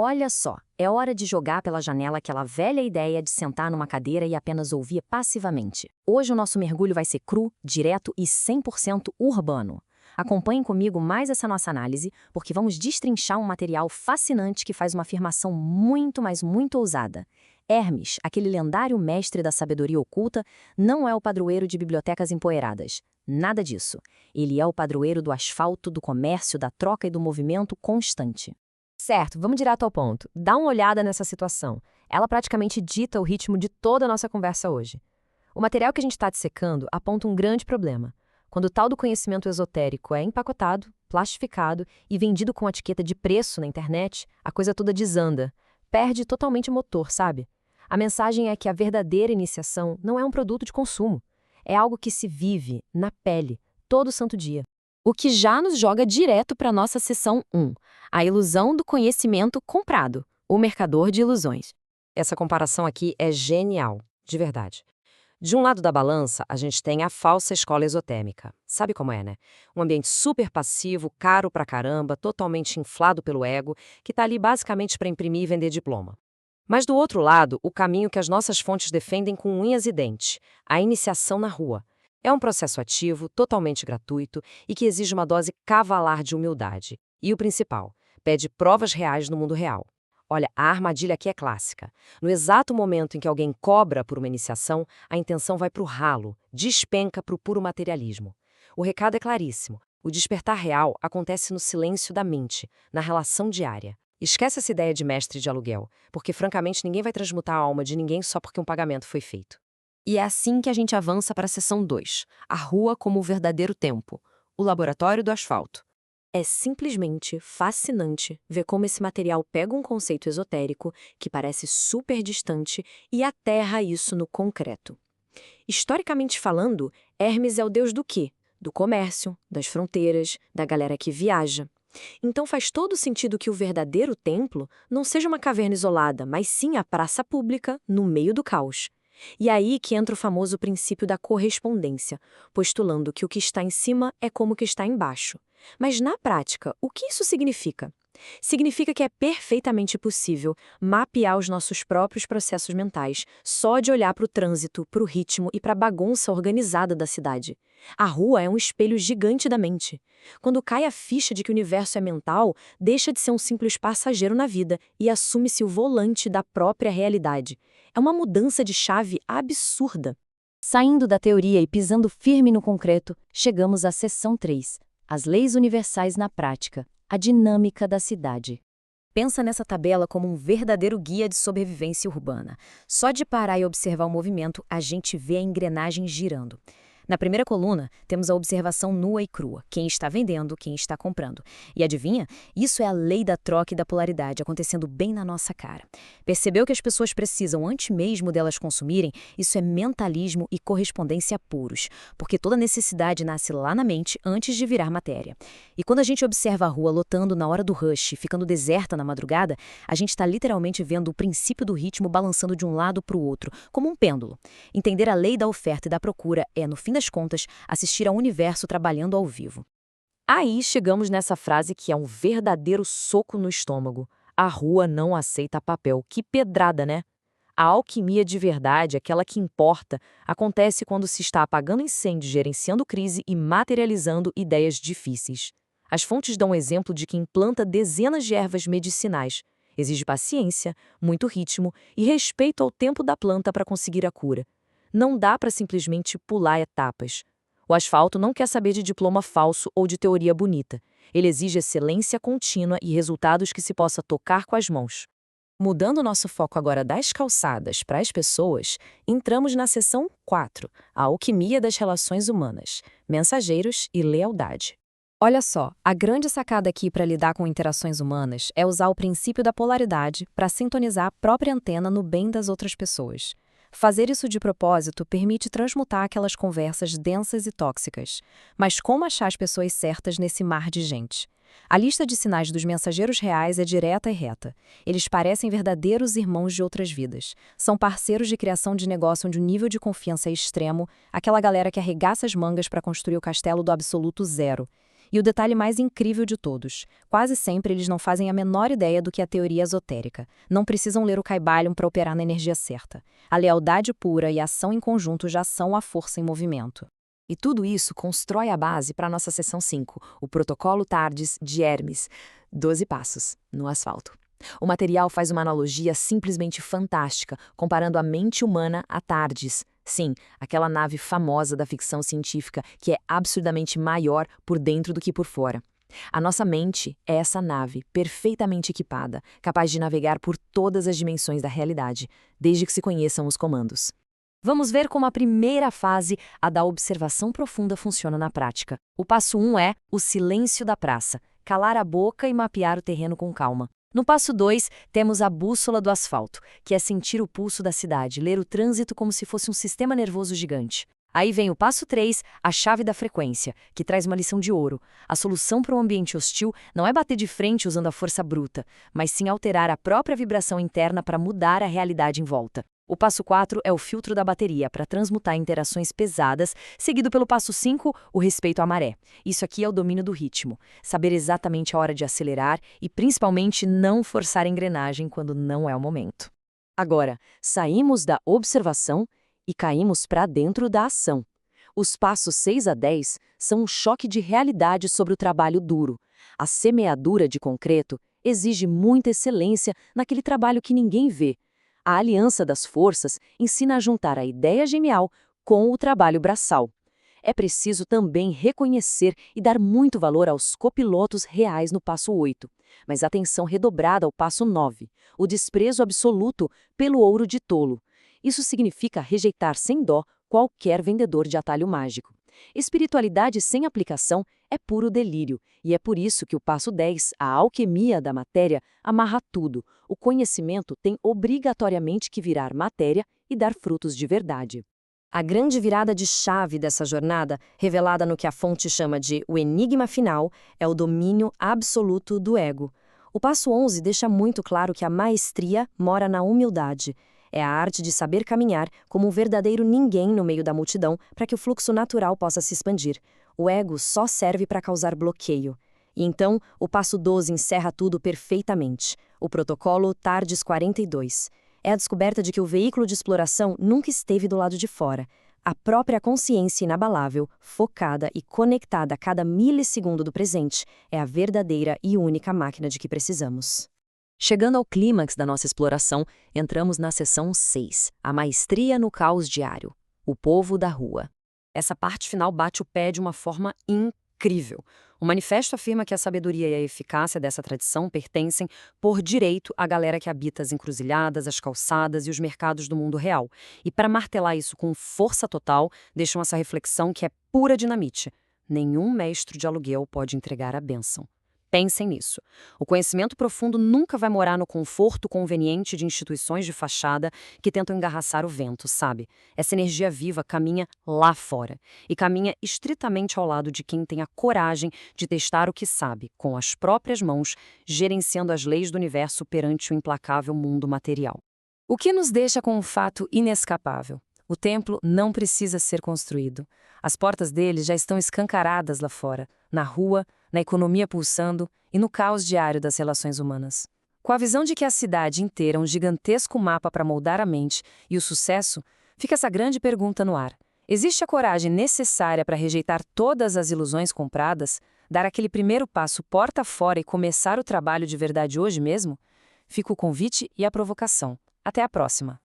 Olha só, é hora de jogar pela janela aquela velha ideia de sentar numa cadeira e apenas ouvir passivamente. Hoje o nosso mergulho vai ser cru, direto e 100% urbano. Acompanhem comigo mais essa nossa análise, porque vamos destrinchar um material fascinante que faz uma afirmação muito, mas muito ousada. Hermes, aquele lendário mestre da sabedoria oculta, não é o padroeiro de bibliotecas empoeiradas. Nada disso. Ele é o padroeiro do asfalto, do comércio, da troca e do movimento constante. Certo, vamos direto ao ponto. Dá uma olhada nessa situação. Ela praticamente dita o ritmo de toda a nossa conversa hoje. O material que a gente está dissecando aponta um grande problema. Quando o tal do conhecimento esotérico é empacotado, plastificado e vendido com etiqueta de preço na internet, a coisa toda desanda. Perde totalmente o motor, sabe? A mensagem é que a verdadeira iniciação não é um produto de consumo. É algo que se vive, na pele, todo santo dia. O que já nos joga direto para a nossa seção 1, a ilusão do conhecimento comprado, o mercador de ilusões. Essa comparação aqui é genial, de verdade. De um lado da balança, a gente tem a falsa escola esotérica. Sabe como é, né? Um ambiente super passivo, caro pra caramba, totalmente inflado pelo ego, que tá ali basicamente para imprimir e vender diploma. Mas do outro lado, o caminho que as nossas fontes defendem com unhas e dentes, a iniciação na rua. É um processo ativo, totalmente gratuito e que exige uma dose cavalar de humildade. E o principal, pede provas reais no mundo real. Olha, a armadilha aqui é clássica. No exato momento em que alguém cobra por uma iniciação, a intenção vai para o ralo, despenca para o puro materialismo. O recado é claríssimo. O despertar real acontece no silêncio da mente, na relação diária. Esquece essa ideia de mestre de aluguel, porque francamente ninguém vai transmutar a alma de ninguém só porque um pagamento foi feito. E é assim que a gente avança para a seção 2, a rua como o verdadeiro tempo, o laboratório do asfalto. É simplesmente fascinante ver como esse material pega um conceito esotérico que parece super distante e aterra isso no concreto. Historicamente falando, Hermes é o deus do quê? Do comércio, das fronteiras, da galera que viaja. Então faz todo sentido que o verdadeiro templo não seja uma caverna isolada, mas sim a praça pública, no meio do caos. E aí que entra o famoso princípio da correspondência, postulando que o que está em cima é como o que está embaixo. Mas na prática, o que isso significa? Significa que é perfeitamente possível mapear os nossos próprios processos mentais só de olhar para o trânsito, para o ritmo e para a bagunça organizada da cidade. A rua é um espelho gigante da mente. Quando cai a ficha de que o universo é mental, deixa de ser um simples passageiro na vida e assume-se o volante da própria realidade. É uma mudança de chave absurda. Saindo da teoria e pisando firme no concreto, chegamos à seção 3, as leis universais na prática, a dinâmica da cidade. Pensa nessa tabela como um verdadeiro guia de sobrevivência urbana. Só de parar e observar o movimento, a gente vê a engrenagem girando. Na primeira coluna, temos a observação nua e crua, quem está vendendo, quem está comprando. E adivinha? Isso é a lei da troca e da polaridade acontecendo bem na nossa cara. Percebeu que as pessoas precisam, antes mesmo delas consumirem? Isso é mentalismo e correspondência puros, porque toda necessidade nasce lá na mente antes de virar matéria. E quando a gente observa a rua lotando na hora do rush, ficando deserta na madrugada, a gente está literalmente vendo o princípio do ritmo balançando de um lado para o outro, como um pêndulo. Entender a lei da oferta e da procura é, no fim das contas, assistir ao universo trabalhando ao vivo. Aí chegamos nessa frase que é um verdadeiro soco no estômago. A rua não aceita papel. Que pedrada, né? A alquimia de verdade, aquela que importa, acontece quando se está apagando incêndio, gerenciando crise e materializando ideias difíceis. As fontes dão um exemplo de quem planta dezenas de ervas medicinais. Exige paciência, muito ritmo e respeito ao tempo da planta para conseguir a cura. Não dá para simplesmente pular etapas. O asfalto não quer saber de diploma falso ou de teoria bonita. Ele exige excelência contínua e resultados que se possa tocar com as mãos. Mudando nosso foco agora das calçadas para as pessoas, entramos na seção 4, a alquimia das relações humanas, mensageiros e lealdade. Olha só, a grande sacada aqui para lidar com interações humanas é usar o princípio da polaridade para sintonizar a própria antena no bem das outras pessoas. Fazer isso de propósito permite transmutar aquelas conversas densas e tóxicas. Mas como achar as pessoas certas nesse mar de gente? A lista de sinais dos mensageiros reais é direta e reta. Eles parecem verdadeiros irmãos de outras vidas. São parceiros de criação de negócio onde o nível de confiança é extremo, aquela galera que arregaça as mangas para construir o castelo do absoluto zero. E o detalhe mais incrível de todos, quase sempre eles não fazem a menor ideia do que é a teoria esotérica. Não precisam ler o Kybalion para operar na energia certa. A lealdade pura e a ação em conjunto já são a força em movimento. E tudo isso constrói a base para a nossa sessão 5, o protocolo TARDIS de Hermes, 12 passos, no asfalto. O material faz uma analogia simplesmente fantástica, comparando a mente humana à TARDIS. Sim, aquela nave famosa da ficção científica que é absurdamente maior por dentro do que por fora. A nossa mente é essa nave, perfeitamente equipada, capaz de navegar por todas as dimensões da realidade, desde que se conheçam os comandos. Vamos ver como a primeira fase, a da observação profunda, funciona na prática. O passo 1 é o silêncio da praça, calar a boca e mapear o terreno com calma. No passo 2, temos a bússola do asfalto, que é sentir o pulso da cidade, ler o trânsito como se fosse um sistema nervoso gigante. Aí vem o passo 3, a chave da frequência, que traz uma lição de ouro. A solução para um ambiente hostil não é bater de frente usando a força bruta, mas sim alterar a própria vibração interna para mudar a realidade em volta. O passo 4 é o filtro da bateria, para transmutar interações pesadas, seguido pelo passo 5, o respeito à maré. Isso aqui é o domínio do ritmo, saber exatamente a hora de acelerar e, principalmente, não forçar a engrenagem quando não é o momento. Agora, saímos da observação e caímos para dentro da ação. Os passos 6 a 10 são um choque de realidade sobre o trabalho duro. A semeadura de concreto exige muita excelência naquele trabalho que ninguém vê. A aliança das forças ensina a juntar a ideia genial com o trabalho braçal. É preciso também reconhecer e dar muito valor aos copilotos reais no passo 8, mas atenção redobrada ao passo 9, o desprezo absoluto pelo ouro de tolo. Isso significa rejeitar sem dó qualquer vendedor de atalho mágico. Espiritualidade sem aplicação é puro delírio, e é por isso que o passo 10, a alquimia da matéria, amarra tudo. O conhecimento tem obrigatoriamente que virar matéria e dar frutos de verdade. A grande virada de chave dessa jornada, revelada no que a fonte chama de o enigma final, é o domínio absoluto do ego. O passo 11 deixa muito claro que a maestria mora na humildade. É a arte de saber caminhar como um verdadeiro ninguém no meio da multidão para que o fluxo natural possa se expandir. O ego só serve para causar bloqueio. E então, o passo 12 encerra tudo perfeitamente. O protocolo TARDIS 42. É a descoberta de que o veículo de exploração nunca esteve do lado de fora. A própria consciência inabalável, focada e conectada a cada milissegundo do presente, é a verdadeira e única máquina de que precisamos. Chegando ao clímax da nossa exploração, entramos na seção 6, a maestria no caos diário, o povo da rua. Essa parte final bate o pé de uma forma incrível. O manifesto afirma que a sabedoria e a eficácia dessa tradição pertencem, por direito, à galera que habita as encruzilhadas, as calçadas e os mercados do mundo real. E para martelar isso com força total, deixam essa reflexão que é pura dinamite. Nenhum mestre de aluguel pode entregar a bênção. Pensem nisso. O conhecimento profundo nunca vai morar no conforto conveniente de instituições de fachada que tentam engarraçar o vento, sabe? Essa energia viva caminha lá fora e caminha estritamente ao lado de quem tem a coragem de testar o que sabe, com as próprias mãos, gerenciando as leis do universo perante o implacável mundo material. O que nos deixa com um fato inescapável. O templo não precisa ser construído. As portas dele já estão escancaradas lá fora, na rua, na economia pulsando e no caos diário das relações humanas. Com a visão de que a cidade inteira é um gigantesco mapa para moldar a mente e o sucesso, fica essa grande pergunta no ar. Existe a coragem necessária para rejeitar todas as ilusões compradas, dar aquele primeiro passo porta fora e começar o trabalho de verdade hoje mesmo? Fica o convite e a provocação. Até a próxima!